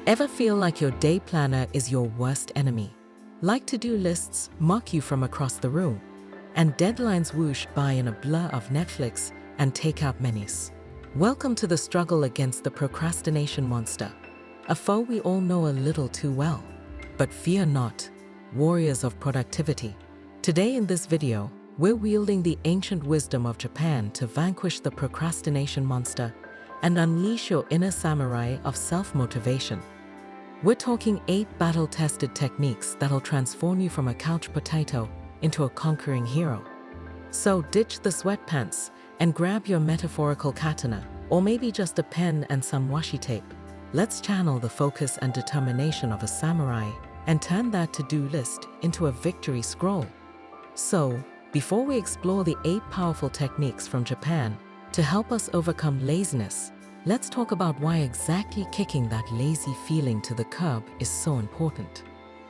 Ever feel like your day planner is your worst enemy? Like to-do lists mock you from across the room, and deadlines whoosh by in a blur of Netflix and takeout menus? Welcome to the struggle against the procrastination monster, a foe we all know a little too well. But fear not, warriors of productivity. Today in this video, we're wielding the ancient wisdom of Japan to vanquish the procrastination monster and unleash your inner samurai of self-motivation. We're talking 8 battle-tested techniques that'll transform you from a couch potato into a conquering hero. So ditch the sweatpants and grab your metaphorical katana, or maybe just a pen and some washi tape. Let's channel the focus and determination of a samurai and turn that to-do list into a victory scroll. So, before we explore the 8 powerful techniques from Japan to help us overcome laziness, let's talk about why exactly kicking that lazy feeling to the curb is so important.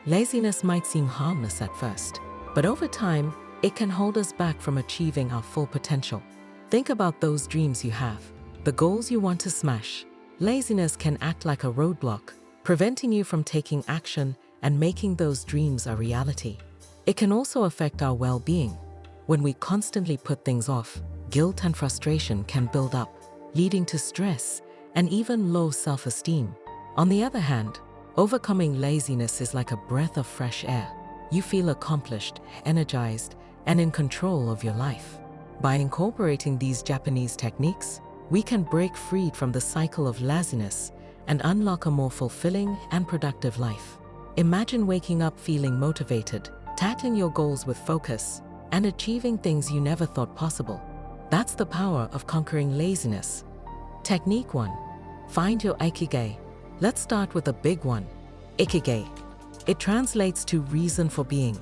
Laziness might seem harmless at first, but over time, it can hold us back from achieving our full potential. Think about those dreams you have, the goals you want to smash. Laziness can act like a roadblock, preventing you from taking action and making those dreams a reality. It can also affect our well-being. When we constantly put things off, guilt and frustration can build up, leading to stress and even low self-esteem. On the other hand, overcoming laziness is like a breath of fresh air. You feel accomplished, energized, and in control of your life. By incorporating these Japanese techniques, we can break free from the cycle of laziness and unlock a more fulfilling and productive life. Imagine waking up feeling motivated, tackling your goals with focus, and achieving things you never thought possible. That's the power of conquering laziness. Technique 1. Find your ikigai. Let's start with a big one. Ikigai. It translates to reason for being.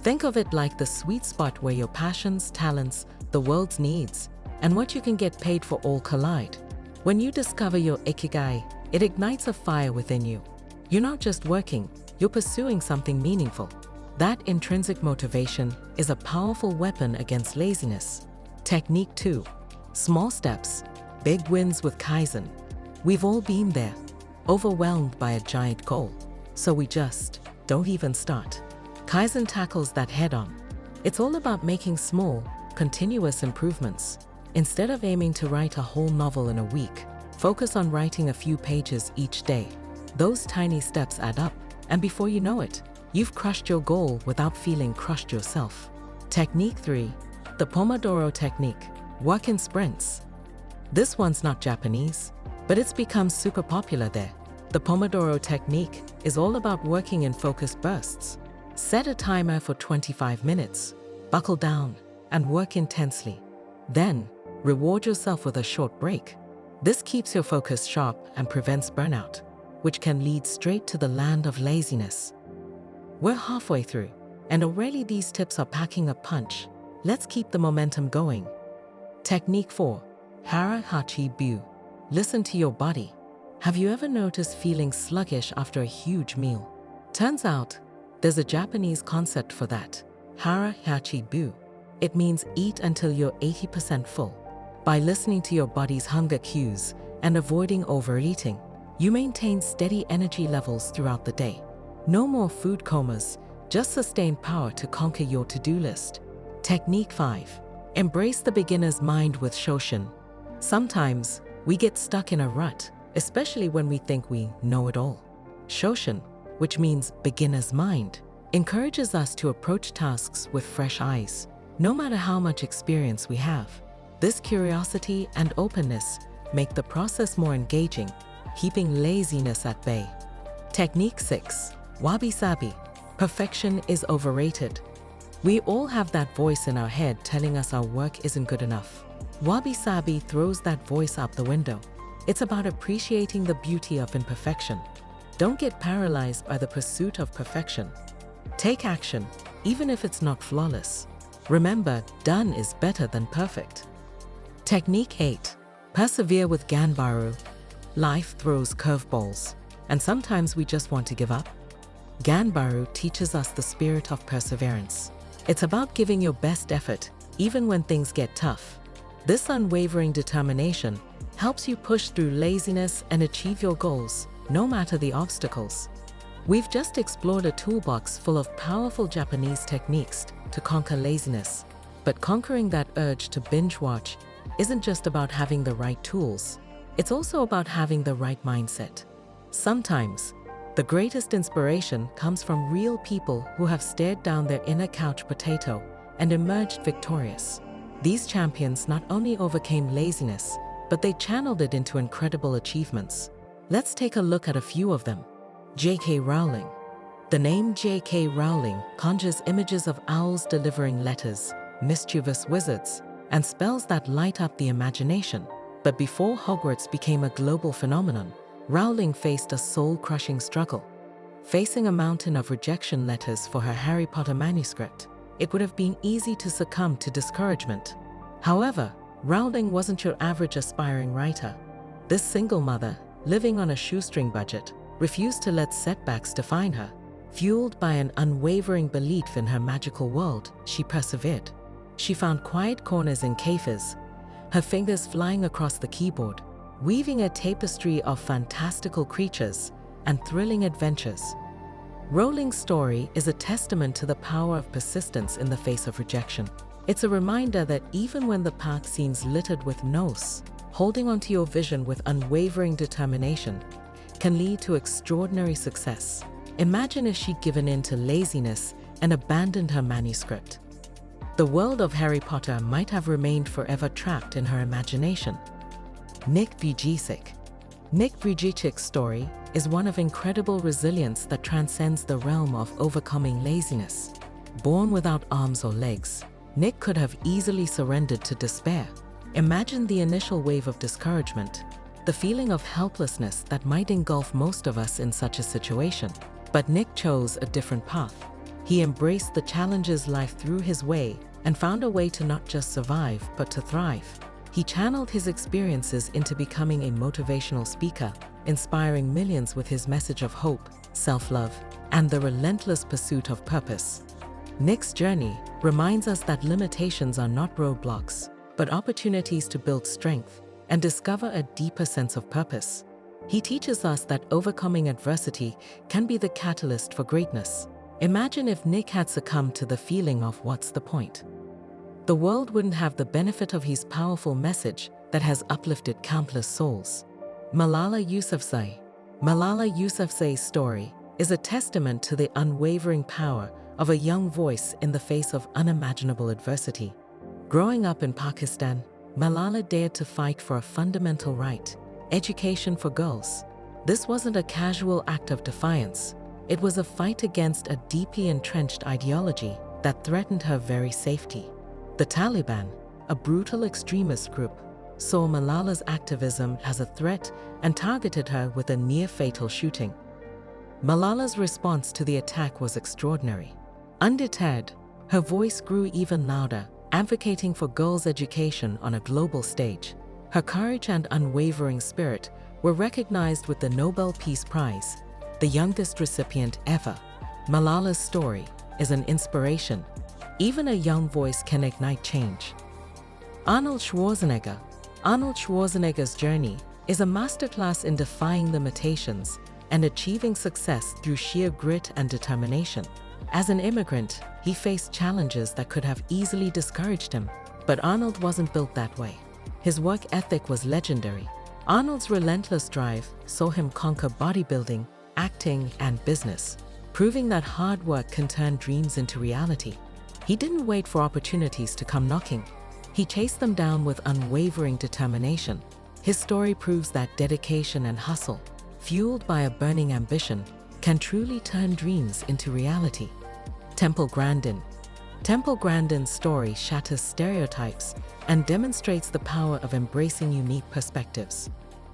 Think of it like the sweet spot where your passions, talents, the world's needs, and what you can get paid for all collide. When you discover your ikigai, it ignites a fire within you. You're not just working, you're pursuing something meaningful. That intrinsic motivation is a powerful weapon against laziness. Technique 2. Small steps, big wins with Kaizen. We've all been there, overwhelmed by a giant goal, so we just don't even start. Kaizen tackles that head-on. It's all about making small, continuous improvements. Instead of aiming to write a whole novel in a week, focus on writing a few pages each day. Those tiny steps add up, and before you know it, you've crushed your goal without feeling crushed yourself. Technique 3. The Pomodoro technique. Work in sprints. This one's not Japanese, but it's become super popular there. The Pomodoro technique is all about working in focused bursts. Set a timer for 25 minutes, buckle down, and work intensely. Then, reward yourself with a short break. This keeps your focus sharp and prevents burnout, which can lead straight to the land of laziness. We're halfway through, and already these tips are packing a punch. Let's keep the momentum going. Technique 4. Hara Hachi Bu. Listen to your body. Have you ever noticed feeling sluggish after a huge meal? Turns out, there's a Japanese concept for that. Hara Hachi Bu. It means eat until you're 80% full. By listening to your body's hunger cues and avoiding overeating, you maintain steady energy levels throughout the day. No more food comas, just sustained power to conquer your to-do list. Technique 5. Embrace the beginner's mind with Shoshin. Sometimes, we get stuck in a rut, especially when we think we know it all. Shoshin, which means beginner's mind, encourages us to approach tasks with fresh eyes, no matter how much experience we have. This curiosity and openness make the process more engaging, keeping laziness at bay. Technique 6. Wabi-sabi. Perfection is overrated. We all have that voice in our head telling us our work isn't good enough. Wabi-sabi throws that voice out the window. It's about appreciating the beauty of imperfection. Don't get paralyzed by the pursuit of perfection. Take action, even if it's not flawless. Remember, done is better than perfect. Technique 8. Persevere with Ganbaru. Life throws curveballs, and sometimes we just want to give up. Ganbaru teaches us the spirit of perseverance. It's about giving your best effort, even when things get tough. This unwavering determination helps you push through laziness and achieve your goals, no matter the obstacles. We've just explored a toolbox full of powerful Japanese techniques to conquer laziness. But conquering that urge to binge watch isn't just about having the right tools. It's also about having the right mindset. Sometimes, the greatest inspiration comes from real people who have stared down their inner couch potato and emerged victorious. These champions not only overcame laziness, but they channeled it into incredible achievements. Let's take a look at a few of them. J.K. Rowling. The name J.K. Rowling conjures images of owls delivering letters, mischievous wizards, and spells that light up the imagination. But before Hogwarts became a global phenomenon, Rowling faced a soul-crushing struggle. Facing a mountain of rejection letters for her Harry Potter manuscript, it would have been easy to succumb to discouragement. However, Rowling wasn't your average aspiring writer. This single mother, living on a shoestring budget, refused to let setbacks define her. Fueled by an unwavering belief in her magical world, she persevered. She found quiet corners in cafes, her fingers flying across the keyboard, weaving a tapestry of fantastical creatures and thrilling adventures. Rowling's story is a testament to the power of persistence in the face of rejection. It's a reminder that even when the path seems littered with no's, holding onto your vision with unwavering determination can lead to extraordinary success. Imagine if she'd given in to laziness and abandoned her manuscript. The world of Harry Potter might have remained forever trapped in her imagination. Nick Vujicic. Nick Vujicic's story is one of incredible resilience that transcends the realm of overcoming laziness. Born without arms or legs, Nick could have easily surrendered to despair. Imagine the initial wave of discouragement, the feeling of helplessness that might engulf most of us in such a situation. But Nick chose a different path. He embraced the challenges life threw his way and found a way to not just survive, but to thrive. He channeled his experiences into becoming a motivational speaker, inspiring millions with his message of hope, self-love, and the relentless pursuit of purpose. Nick's journey reminds us that limitations are not roadblocks, but opportunities to build strength and discover a deeper sense of purpose. He teaches us that overcoming adversity can be the catalyst for greatness. Imagine if Nick had succumbed to the feeling of what's the point. The world wouldn't have the benefit of his powerful message that has uplifted countless souls. Malala Yousafzai. Malala Yousafzai's story is a testament to the unwavering power of a young voice in the face of unimaginable adversity. Growing up in Pakistan, Malala dared to fight for a fundamental right: education for girls. This wasn't a casual act of defiance. It was a fight against a deeply entrenched ideology that threatened her very safety. The Taliban, a brutal extremist group, saw Malala's activism as a threat and targeted her with a near-fatal shooting. Malala's response to the attack was extraordinary. Undeterred, her voice grew even louder, advocating for girls' education on a global stage. Her courage and unwavering spirit were recognized with the Nobel Peace Prize, the youngest recipient ever. Malala's story is an inspiration. Even a young voice can ignite change. Arnold Schwarzenegger. Arnold Schwarzenegger's journey is a masterclass in defying limitations and achieving success through sheer grit and determination. As an immigrant, he faced challenges that could have easily discouraged him, but Arnold wasn't built that way. His work ethic was legendary. Arnold's relentless drive saw him conquer bodybuilding, acting, and business, proving that hard work can turn dreams into reality. He didn't wait for opportunities to come knocking. He chased them down with unwavering determination. His story proves that dedication and hustle, fueled by a burning ambition, can truly turn dreams into reality. Temple Grandin. Temple Grandin's story shatters stereotypes and demonstrates the power of embracing unique perspectives.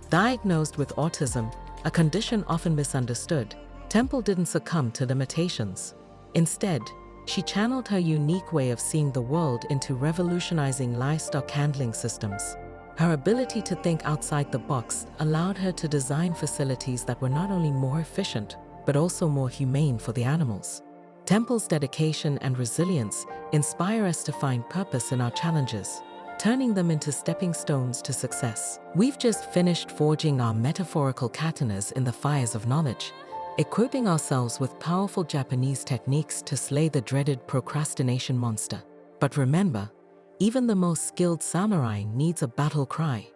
Diagnosed with autism, a condition often misunderstood, Temple didn't succumb to limitations. Instead, she channeled her unique way of seeing the world into revolutionizing livestock handling systems. Her ability to think outside the box allowed her to design facilities that were not only more efficient, but also more humane for the animals. Temple's dedication and resilience inspire us to find purpose in our challenges. turning them into stepping stones to success. We've just finished forging our metaphorical katanas in the fires of knowledge, equipping ourselves with powerful Japanese techniques to slay the dreaded procrastination monster. But remember, even the most skilled samurai needs a battle cry.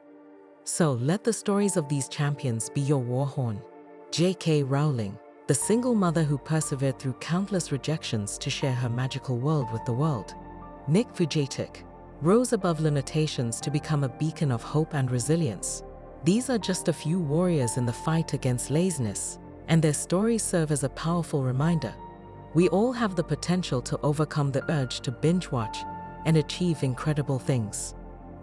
So let the stories of these champions be your war horn. J.K. Rowling, the single mother who persevered through countless rejections to share her magical world with the world. Nick Vujicic rose above limitations to become a beacon of hope and resilience. These are just a few warriors in the fight against laziness, and their stories serve as a powerful reminder. We all have the potential to overcome the urge to binge watch and achieve incredible things.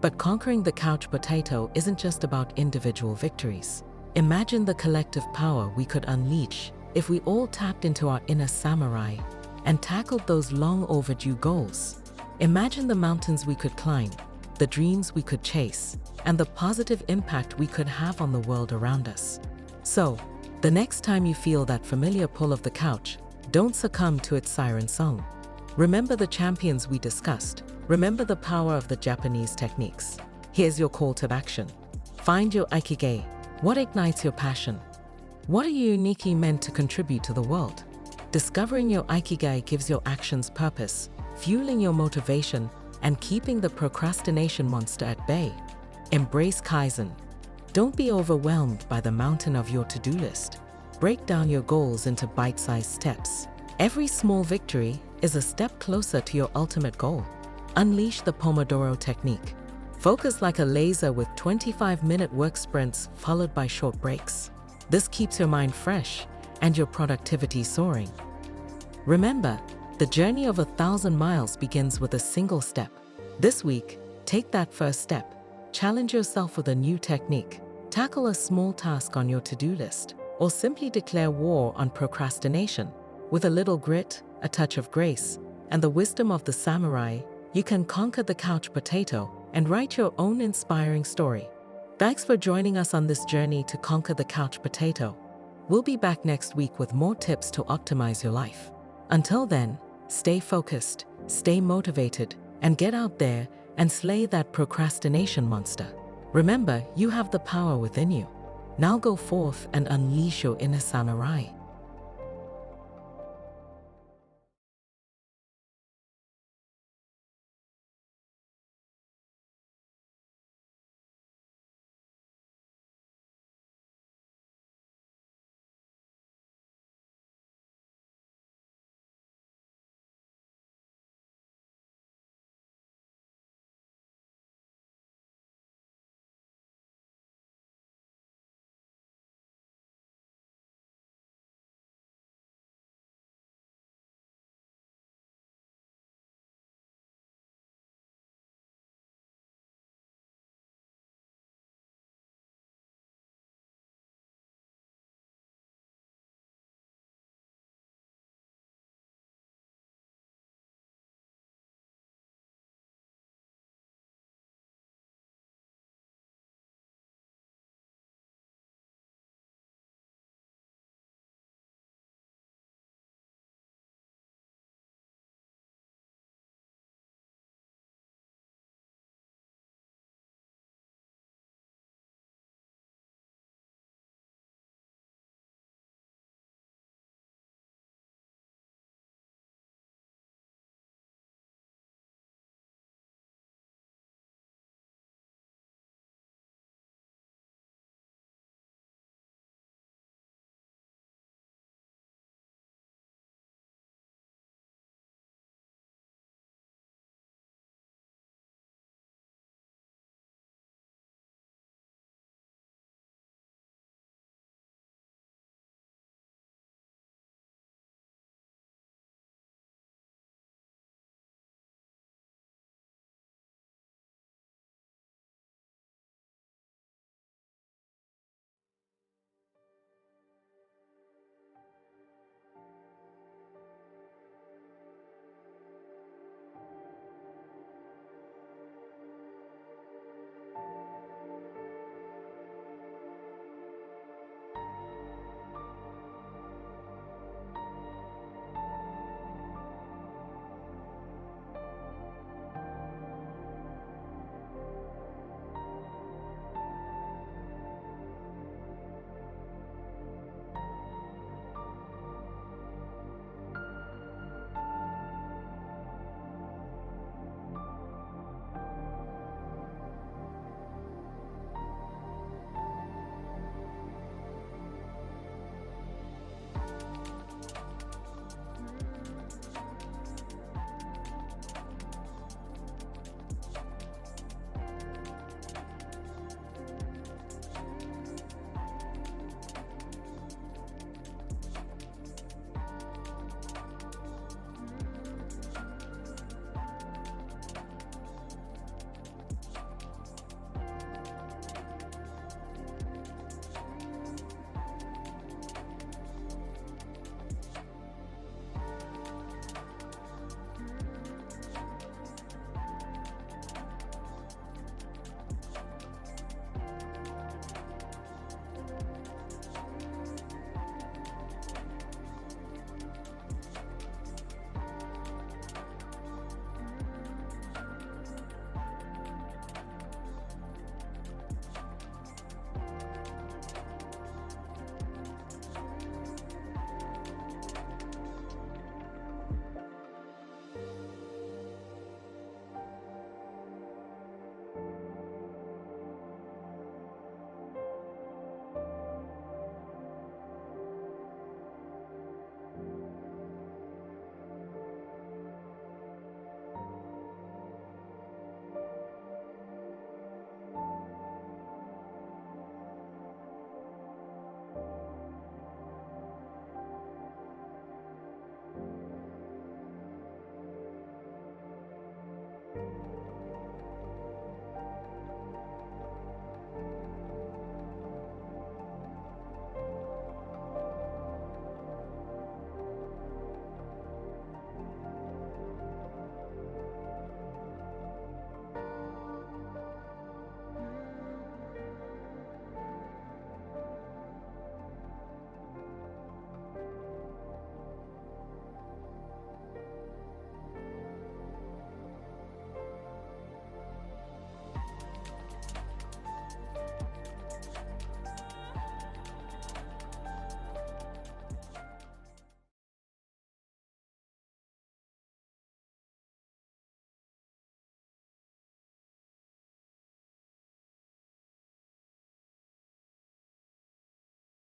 But conquering the couch potato isn't just about individual victories. Imagine the collective power we could unleash if we all tapped into our inner samurai and tackled those long overdue goals. Imagine the mountains we could climb, the dreams we could chase, and the positive impact we could have on the world around us. So, the next time you feel that familiar pull of the couch, don't succumb to its siren song. Remember the champions we discussed. Remember the power of the Japanese techniques. Here's your call to action. Find your ikigai. What ignites your passion? What are you uniquely meant to contribute to the world? Discovering your ikigai gives your actions purpose, fueling your motivation, and keeping the procrastination monster at bay. Embrace Kaizen. Don't be overwhelmed by the mountain of your to-do list. Break down your goals into bite-sized steps. Every small victory is a step closer to your ultimate goal. Unleash the Pomodoro technique. Focus like a laser with 25-minute work sprints followed by short breaks. This keeps your mind fresh and your productivity soaring. Remember, the journey of 1,000 miles begins with a single step. This week, take that first step. Challenge yourself with a new technique. Tackle a small task on your to-do list, or simply declare war on procrastination. With a little grit, a touch of grace, and the wisdom of the samurai, you can conquer the couch potato and write your own inspiring story. Thanks for joining us on this journey to conquer the couch potato. We'll be back next week with more tips to optimize your life. Until then, stay focused, stay motivated, and get out there and slay that procrastination monster. Remember, you have the power within you. Now go forth and unleash your inner samurai.